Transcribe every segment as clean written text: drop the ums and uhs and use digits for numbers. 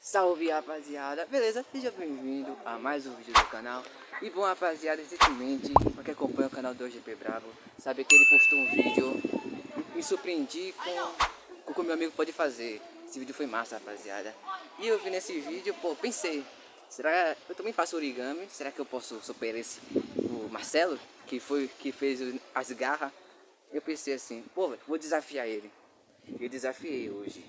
Salve, rapaziada, beleza? Seja bem-vindo a mais um vídeo do canal. E bom, rapaziada, recentemente, pra quem acompanha o canal do GP Bravo, sabe que ele postou um vídeo. Me surpreendi com o que o meu amigo pode fazer. Esse vídeo foi massa, rapaziada. E eu vi nesse vídeo, pô, pensei, será que eu também faço origami? Será que eu posso superar o Marcelo, que fez as garras? Eu pensei assim, pô, vou desafiar ele. Eu desafiei hoje.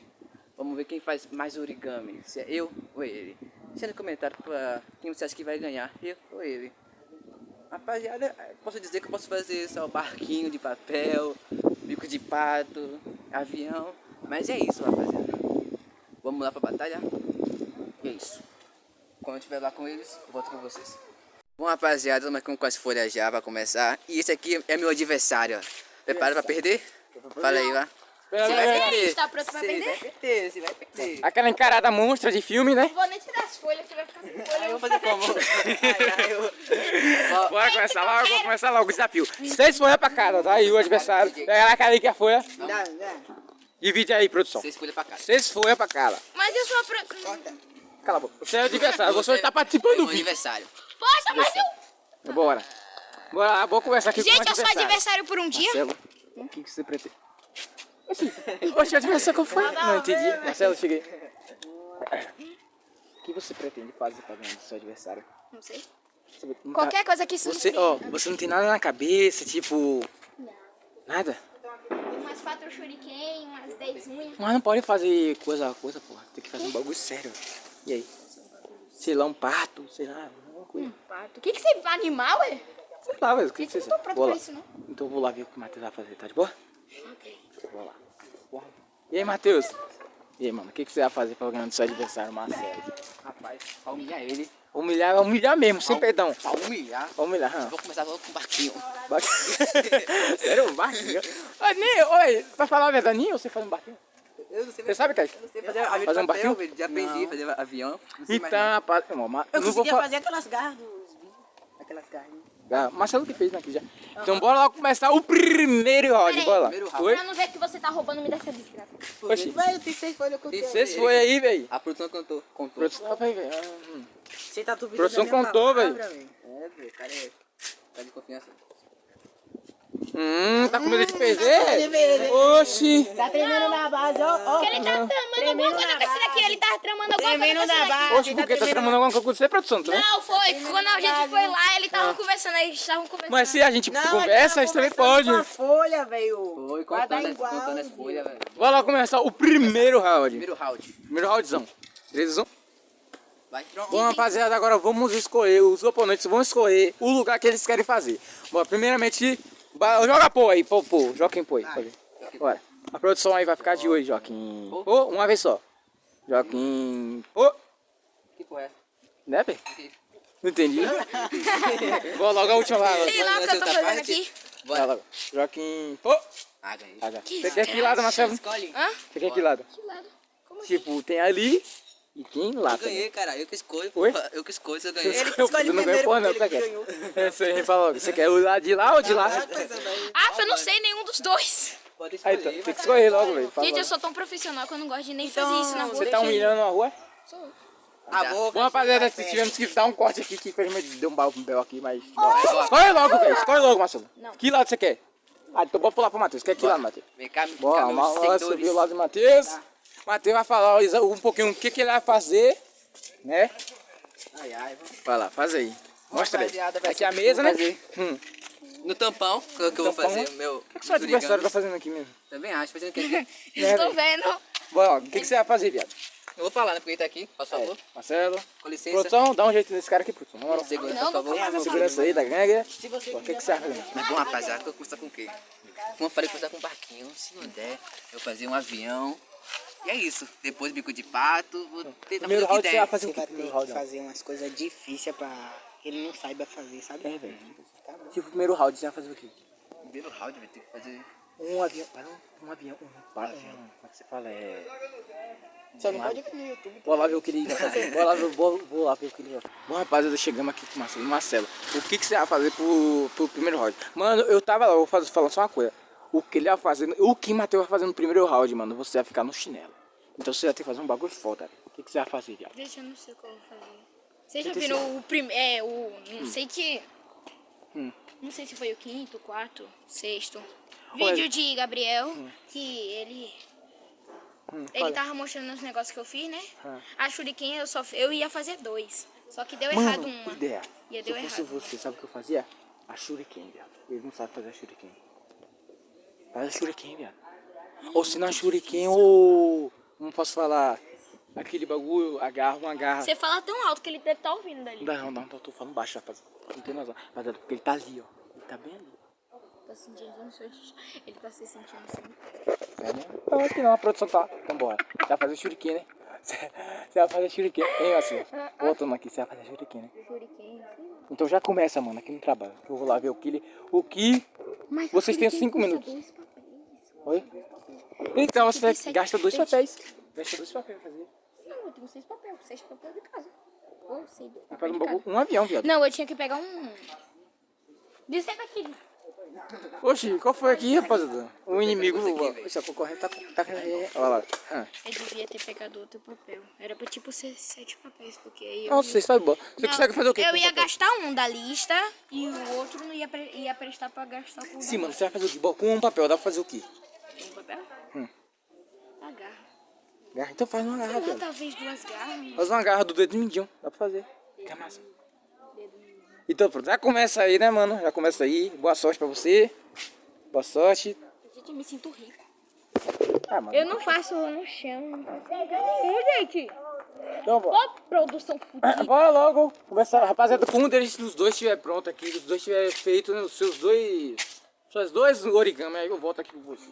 Vamos ver quem faz mais origami, se é eu ou ele. Deixa no comentário pra quem você acha que vai ganhar, eu ou ele. Rapaziada, posso dizer que eu posso fazer só barquinho de papel, bico de pato, avião. Mas é isso, rapaziada. Vamos lá pra batalha? E é isso. Quando eu estiver lá com eles, eu volto com vocês. Bom, rapaziada, estamos aqui com as folhas já pra começar. E esse aqui é meu adversário, ó. Preparado pra perder? Fala aí, lá. Você vai perder. Tá pronto pra perder? Você vai perder. Aquela encarada monstra de filme, né? Não vou nem tirar as folhas, você vai ficar sem folha. Aí eu vou fazer como? Bora começar logo o desafio. 6 folhas pra cada, tá? E o adversário. Pega lá, cara, que é a folha. Divide aí, produção. 6 folhas pra cá. 6 folhas pra cada. Mas eu sou a Cala a boca. Você é o adversário, você está participando do Meu vídeo. aniversário. Poxa, mas eu... Bora. Bora lá, vou conversar aqui com o Gente, eu sou adversário. adversário por um dia. Marcelo, o que você pretende? Oxe, adversário qual foi? Não entendi. Marcelo, cheguei. O que você pretende fazer pra ganhar do seu adversário? Não sei. Você não tá- Qualquer coisa que Você, ó, você não tem nada na cabeça, tipo... Nada? Umas 4 shuriken, umas 10 unhas. Mas não pode fazer coisa, porra. Tem que fazer um bagulho sério. E aí? Sei lá, um pato, sei lá, alguma coisa. Pato. O que você... Animal, é? Sei lá, velho. O Eu que você não tô pronto Vou pra lá. isso, não. Então eu vou lá ver o que o Matheus vai fazer, tá de boa? Ok. Vou lá. Porra. E aí, Matheus? E aí, mano, o que você vai fazer pra ganhar do seu adversário, Marcelo? Rapaz, pra humilhar ele. Humilhar mesmo, sem perdão. Pra humilhar. Humilhar, Eu vou começar logo com o barquinho. Sério, um barquinho? Oi, pra falar a verdade, nem você faz um barquinho? Eu não sei Você sabe, Kaique? Eu não sei fazer avião Fazer um de papel, barquinho? velho. Já aprendi a fazer avião. Não sei mais Então, nada. rapaz, Eu não vou conseguia falar. fazer aquelas garras dos bichos. Aquelas garrinhas. Marcelo que fez, né, aqui já. Então bora lá começar o primeiro round, Peraí, bora lá. primeiro round. Oi? Pra não ver que você tá roubando, me dá essa desgraça. Oxi. Velho, tem 6 folhas que eu Tem tenho. Vocês foi aí, velho. A produção contou. Produção, rapaz, velho. Você tá duvidando Produção da minha contou, palavra, É, velho, cara tá de confiança. Tá com medo de perder? Oxi. Tá tremendo na base, ó. Porque ele tá tramando alguma coisa com esse daqui. Ele tá tramando alguma coisa com Tremendo esse na daqui. base. Oxi, por que tá tramando alguma coisa com você, produção? Também? Não, foi. Quando a gente foi lá, eles estavam conversando. Eles estavam conversando. Mas se a gente Não, conversa, a gente também pode. Uma folha, velho. Foi Vai dar contando igual. as folhas, velho. Bora lá começar o primeiro round. Primeiro round. Primeiro roundzão. 3, 1. Vai. Bom, rapaziada, agora vamos escolher, os oponentes vão escolher o lugar que eles querem fazer. Bom, primeiramente, joga pô aí, pô, Joaquim pô aí. Pode. Bora. A produção aí vai ficar de olho, Joaquim. Pô, uma vez só. Joaquim. Pô. Que porra é essa? Né, velho? Não entendi. Vou logo a última lá. Sei lá o que eu tô fazendo aqui. Vai Bora. logo. Joaquim. Pô. Ah, ganhei. Você quer que lado, Marcelo? Escolhe. Hã? Você quer que lado? Que lado? Como assim? Tipo, tem ali e tem lá. Eu ganhei, cara. Eu que escolho. Oi? Porra. Eu que escolho se eu ganhei. Ele que escolhe Eu não ganho primeiro porra não, porque pra ele quê? ganhou. Você aí, fala logo. Você quer o lado de lá ou de lá? Ah, eu não sei nenhum dos dois. Pode Aí, escolher. então, tem que escolher logo, velho. Fala Gente, eu logo. sou tão profissional que eu não gosto de nem fazer isso na rua. Você tá humilhando na rua? Sou. A boca. Bom, rapaziada, se tivemos que dar um corte aqui, que infelizmente deu um bel aqui, mas... Bora. Escolhe logo, velho. Escolhe logo, Marcelo. Não. Que lado você quer? Ah, então bora pular pro Matheus. Quer que lado, Matheus? Vem cá, Bora, meus uma hora seguidores. subir o lado do Matheus. Matheus vai falar um pouquinho o que ele vai fazer, né? Ai, ai. Vai lá, faz aí. Mostra aí. Rapaziada, vai Aqui é a ser- mesa, vou né? fazer. No tampão, que eu vou Tampão? fazer meu... O que seu adversário tá fazendo aqui mesmo? Também acho, fazendo o que? Estou vendo. Bora, ó, o que você vai fazer, viado? Não vou falar, né? Porque ele tá aqui, por favor. Marcelo. Com licença. Produção, dá um jeito nesse cara aqui, produção. Na moral. Segura, Não, por favor. não Segurança aí da gangue. Se você O que você vai fazer? Mas bom, rapaziada, que eu começar com o quê? Como eu falei, começar com um barquinho. Se não der, eu vou fazer um avião. E é isso. Depois bico de pato. Vou tentar Primeiro fazer o que round você der. vai fazer Você o vai que? ter Primeiro que round, não. fazer umas coisas difíceis pra que ele não saiba fazer, sabe? É, velho. Tá bom. Tipo, primeiro round você vai fazer o quê? Primeiro round vai ter que fazer... Um avião. Um avião. Como é que você fala? Só não pode ir no YouTube. Bora lá ver o que ele vai fazer. Bora lá ver, vou lá ver o que ele vai fazer. Bom, rapaziada, chegamos aqui com o Marcelo. Marcelo, o que você vai fazer pro primeiro round? Mano, eu tava lá, eu vou falar só uma coisa. O que ele vai fazer, o que Matheus vai fazer no primeiro round, mano, você vai ficar no chinelo. Então você vai ter que fazer um bagulho foda. que você vai fazer, viado? Deixa eu não sei o que eu vou fazer. Vocês já viram o primeiro. Não sei que. Não sei se foi o quinto, quarto, sexto. Vídeo de Gabriel, que ele. Ele tava mostrando os negócios que eu fiz, né? A shuriken eu ia fazer 2. Só que deu errado uma. Ideia. E Se deu eu fosse errado. você, sabe o que eu fazia? A shuriken, viado. Ele não sabe fazer a shuriken. Faz a shuriken, viado. Ou se não a shuriken, ou... Não posso falar... Aquele bagulho, agarra uma garra. Você fala tão alto que ele deve estar ouvindo dali. Não, tô falando baixo, rapaz. Não tem noção. Rapaziada, porque ele tá ali, ó. Ele tá bem ali. Tá sentindo ele tá se sentindo assim. É mesmo? Eu acho que não, a produção tá. Então bora. Você vai fazer shuriken, né? Você vai fazer shuriken. Hein, assim? Voltando aqui, você vai fazer shuriken, né? Shuriken, sim. Então já começa, mano, aqui no trabalho. Eu vou lá ver o que Mas vocês têm 5 minutos. Oi? Então você gasta 2 papéis. Gasta 2 papéis pra fazer. Não, eu tenho 6 papéis. 6 papéis de casa. Ou 6 Você faz um avião, viado. Não, eu tinha que pegar um... Desce daqui. Oxi, qual foi aqui, rapaziada? O inimigo, esse concorrente tá olha lá. Eu devia ter pegado outro papel. Era pra tipo ser 7 papéis, porque aí eu... Nossa, você sabe bom. Você Não, consegue fazer o quê? Eu ia gastar um da lista e o outro não ia prestar pra gastar com o Sim, mano, você vai fazer o quê? Bom, com um papel, dá pra fazer o quê? Um papel? Agarra. Garra, então faz uma garra, Não, velho. talvez 2 garras. Faz uma garra do dedo mindinho, dá pra fazer. Fica massa. Então pronto, já começa aí, né, mano? Já começa aí. Boa sorte pra você. Boa sorte. Gente, eu me sinto rica. Ah, mano. Eu não faço no chão, não faço nenhum, gente. Então, bora. Ó, produção fudida. Bora logo. Começar, rapaziada, com um deles, os dois estiver pronto aqui, os dois estiver feito, né, os seus dois origami, aí eu volto aqui com você.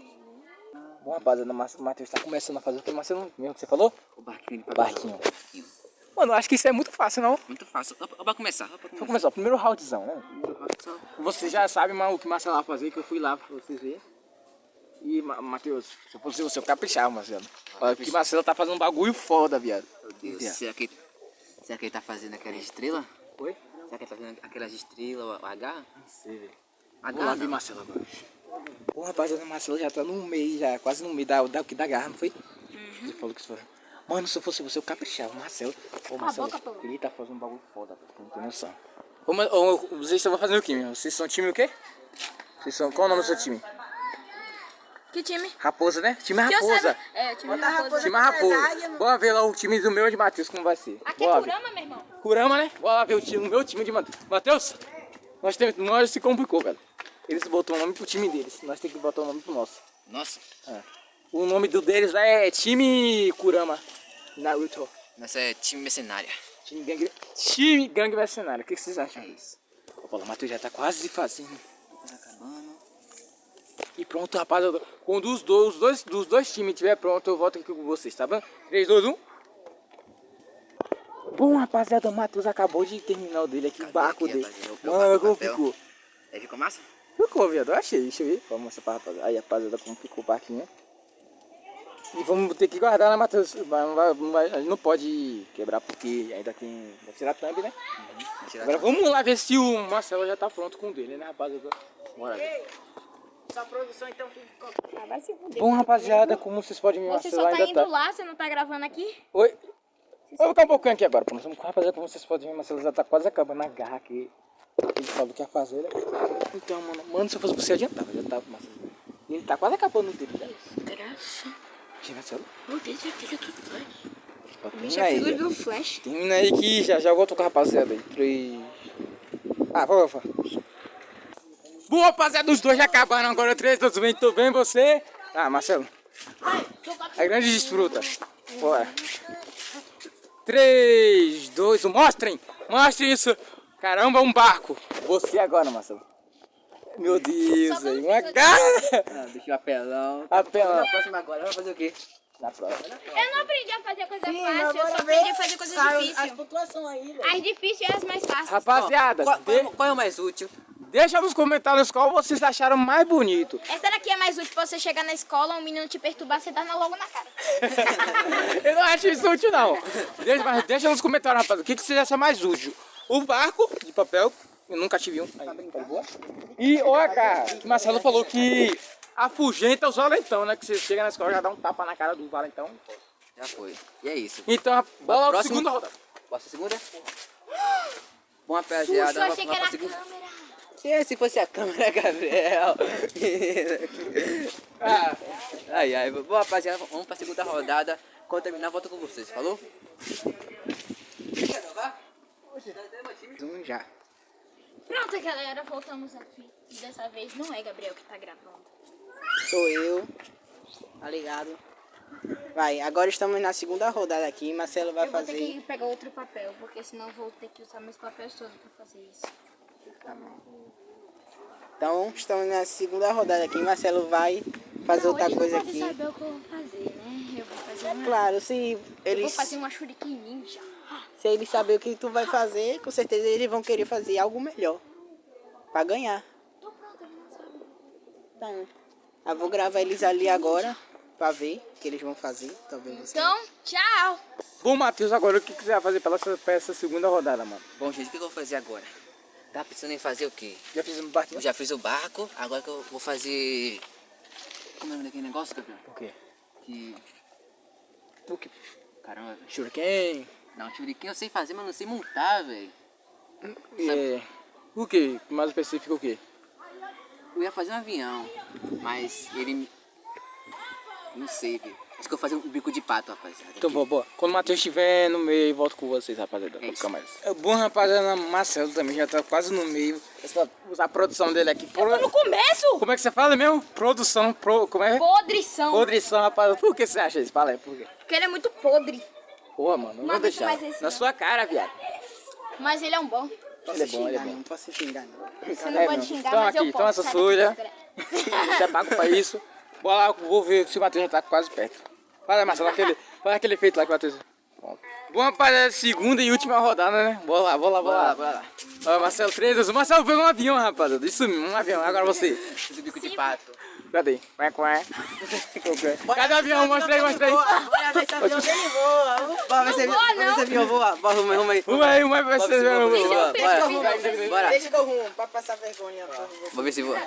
Bom, rapaziada, o Matheus tá começando a fazer o que, Marcelo? Mesmo que você falou? O barquinho. Barquinho. Mano, eu acho que isso é muito fácil, não? Muito fácil. Pra começar. Vamos começar, o primeiro roundzão, né? Você já sabe o que o Marcelo vai fazer, que eu fui lá pra vocês verem. E, Matheus, se eu fosse você, eu caprichava, Marcelo. Olha, que Marcelo tá fazendo um bagulho foda, viado. Meu Deus, será que ele tá fazendo aquela estrela? Oi? Será que ele tá fazendo aquelas estrelas, o H? Não sei, velho. H Vou lá ver não. Marcelo agora. Pô, rapaziada, o Marcelo já tá no meio, já, quase no meio da garra, não foi? Ele falou que isso foi. Mano, se eu fosse você, eu caprichava. Marcelo. Ô, Marcelo, ele tá fazendo um bagulho foda, não tem noção. Vocês estão fazendo o quê, meu? Vocês são time o quê? Qual o nome do seu time? Que time? Raposa, né? Time Raposa. É, time Raposa. Time Raposa. Bora ver lá o time do meu e de Matheus como vai ser. Aqui é Bora ver. Kurama, meu irmão. Kurama, né? Bora lá ver o meu time de Matheus. Matheus, nós se complicou, velho. Eles botou o nome pro time deles. Nós temos que botar o nome pro nosso. Nossa. O nome deles lá é time Kurama. Naruto. Nossa, é time mercenária. Time gangue mercenário. O que vocês acham disso? Opa, o Matheus já tá quase fazendo. Tá acabando. E pronto, rapaziada. Quando dos dois times estiver pronto, eu volto aqui com vocês, tá bom? 3, 2, 1. Bom, rapaziada, o Matheus acabou de terminar o dele aqui, o barco aqui, dele. rapaziada? Mano, como Papel. ficou? Aí ficou massa? Ficou, viado. Eu achei, deixa eu ver. Vamos mostrar pra rapaziada. Aí, rapaziada, como ficou o barquinho. E vamos ter que guardar, né, Matheus? A gente não pode quebrar porque ainda tem... Vai tirar a thumb, né? Agora vamos lá ver se o Marcelo já tá pronto com o dele, né, rapaziada? Bora ver. Sua produção então fica... Vai se fuder. Bom, rapaziada, como vocês podem ver, o Você Marcelo só tá ainda indo tá... lá, você não tá gravando aqui? Oi? Vou ficar um pouquinho aqui agora, rapaziada, como vocês podem ver, o Marcelo já tá quase acabando a garra aqui. Ele falou que ia fazer, né? Então, mano, se eu fosse você, adiantava, já tava, Marcelo. E ele tá quase acabando o dele, já. Graça. Que Marcelo? Eu tenho certeza que faz. Termina aí, Figura velho. do Flash. Termina aí que já eu volto com a rapaziada aí. 3... Ah, vou. Boa, rapaziada, os dois já acabaram agora. 3, 2, 1, tudo bem, você? Ah, Marcelo. É grande desfruta. Bora. 3, 2, 1, mostrem isso. Caramba, um barco. Você agora, Marcelo. Meu Deus, aí, uma garra. Ah, deixa o apelão. Apelão. Na próxima agora, vai fazer o quê? Na próxima. Eu não aprendi a fazer coisa fácil, eu só aprendi a fazer coisa As difícil. pontuações aí, velho. As difíceis e as mais fáceis. Rapaziada, Qual é o mais útil? deixa nos comentários qual vocês acharam mais bonito. Essa daqui é mais útil pra você chegar na escola, um menino te perturbar, você dá logo na cara. Eu não acho isso útil, não. Deixa nos comentários, rapaz, o que vocês acham mais útil? O barco de papel, eu nunca tive um. Aí, tá boa. E olha, cara, que Marcelo falou que afugenta os valentão, né? Que você chega na escola e já dá um tapa na cara do valentão. Já foi. E é isso. Então, bola pra Próximo. segunda rodada. Posso a segunda? Bom, rapaziada. Susto, eu achei que vamos era a pra segunda. câmera. Se fosse a câmera, Gabriel. Ah, ai. Bom, rapaziada, vamos pra segunda rodada. Quando terminar, volto com vocês. Falou? Já. Pronto, galera, voltamos aqui. E dessa vez não é Gabriel que tá gravando. Sou eu. Tá ligado? Vai, agora estamos na segunda rodada aqui. Marcelo vai Eu vou ter fazer. que pegar outro papel, porque senão eu vou ter que usar meus papéis todos pra fazer isso. Tá bom. Então, estamos na segunda rodada aqui. Marcelo vai fazer outra Hoje coisa não pode aqui. saber o que eu vou fazer, né? Eu vou fazer uma... Claro, se Eu vou eles, fazer uma shuriken ninja. se eles saberem o que tu vai fazer, com certeza eles vão querer fazer algo melhor. Pra ganhar. Tô pronto, ele não sabe. Tá. Eu vou gravar eles ali agora. Pra ver o que eles vão fazer. Talvez você. Então, tchau! Bom, Matheus, agora o que você vai fazer pra essa segunda rodada, mano? Bom, gente, o que eu vou fazer agora? Tá pensando em fazer o quê? Já fiz um barquinho? Eu já fiz o barco, agora que eu vou fazer... Como é o nome daquele negócio, Gabriel? O quê? Que... O quê? Caramba. Shuriken? Não, shuriken eu sei fazer, mas não sei montar, velho. O quê? Mais específico o quê? Eu ia fazer um avião, mas ele... Não sei, velho. Acho que eu vou fazer um bico de pato, rapaziada. Então, boa. Quando o Matheus estiver no meio, volto com vocês, rapaziada. Pra isso. ficar mais. É bom, rapaziada, Marcelo também já tá quase no meio. Usar a produção dele aqui. No começo! Como é que você fala mesmo? Produção, como é? Podrição. Podrição, rapaziada. Por que você acha isso? Fala aí, por quê? Porque ele é muito podre. Porra, mano, não vou aguento deixar. mais esse, Na não. sua cara, viado. Mas ele é um bom. Ele é bom, ele é bom. Não posso xingar, não. Você não pode xingar, Toma mas eu aqui, posso. toma essa Sai folha. daqui, Você é pago pra isso. Bora lá, vou ver se o Matheus já tá quase perto. Fala, Marcelo, faz aquele efeito lá que o Matheus... Pronto. Bom, rapaziada, segunda e última rodada, né? Bora lá. Ó, Marcelo, 3, 2, 1. Marcelo pegou um avião, rapaziada. Isso mesmo, um avião. Agora você. Fiz o bico de pato. Cadê? Cadê o avião? Mostra aí. Bora ver se a avião dele voa. Bora ver se a avião voa. Bora, arruma aí. Uma aí vai ser... Bora. Deixa que eu rumo, pra passar vergonha. Por favor. Vou ver se voa.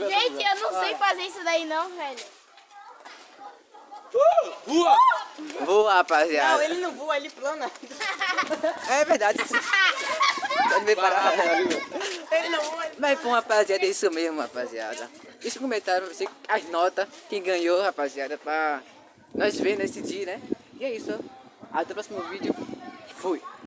Gente, eu não sei fazer isso daí não, velho. Rua! Voa, rapaziada. Não, ele não voa, ele plana. É verdade. Pode ver parar. Ele não voa, ele... Mas bom, rapaziada, é isso mesmo, rapaziada. Deixa um comentário pra você, as notas, quem ganhou, rapaziada, pra nós ver nesse dia, né? E é isso. Até o próximo vídeo. Fui.